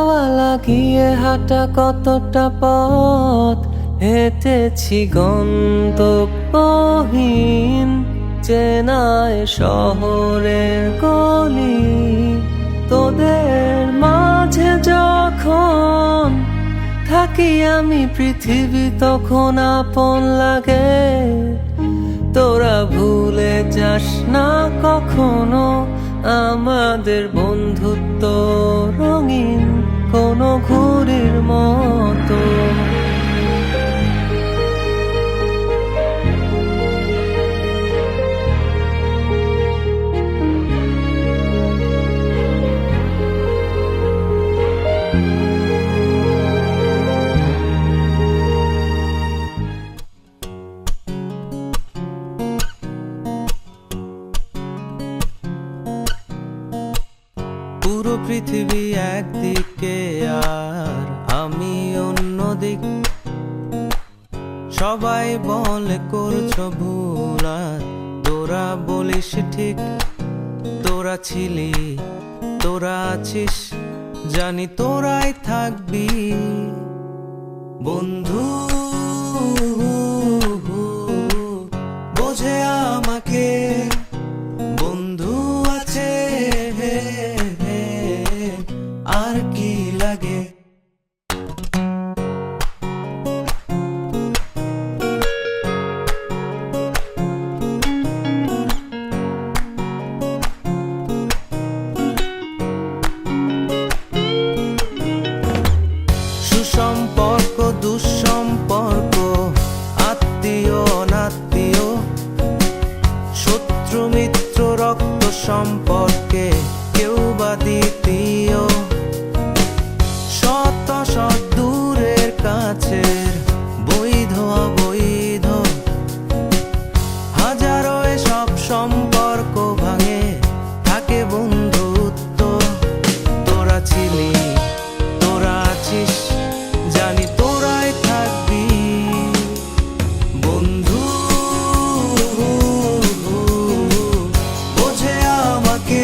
হাওয়া লাগিয়ে হাঁটা কতটা পথ হেঁটেছি গন্তব্যহীন চেনায় শহরের গলি। তোদের মাঝে যখন থাকি আমি পৃথিবী তখন আপন লাগে। তোরা ভুলে যাস না কখনো আমাদের বন্ধুত্ব রঙিন কোনো ঘুড়ির মতো। পুরো পৃথিবী একদিকে আর আমি অন্যদিক। সবাই বলে করছো ভুল আর তোরা বলিস ঠিক। তোরা ছিলি, তোরা আছিস, জানি তোরাই থাকবি বন্ধু। বোঝে আমাকে বন্ধু আছে, আর কি লাগে। সুসম্পর্ক দুঃসম্পর্ক, আত্মীয় অনাত্মীয়, শত্রু মিত্র রক্ত সম্পর্কে কেউ বা দ্বিতীয়। শত শত দূরের কাছের, বৈধ অবৈধ, হাজারো সব সম্পর্ক ভাঙে থাকে বন্ধুত্ব। তোরা ছিলি, তোরা আছিস, জানি তোরাই থাকবি বন্ধু। বোঝে আমাকে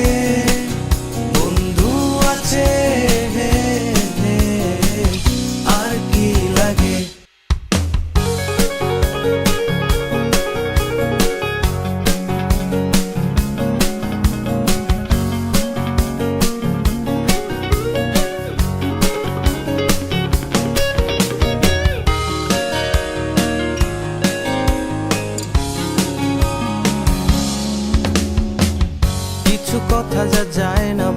বন্ধু আছে, আর কি লাগে। কিছু কথা যা যায় না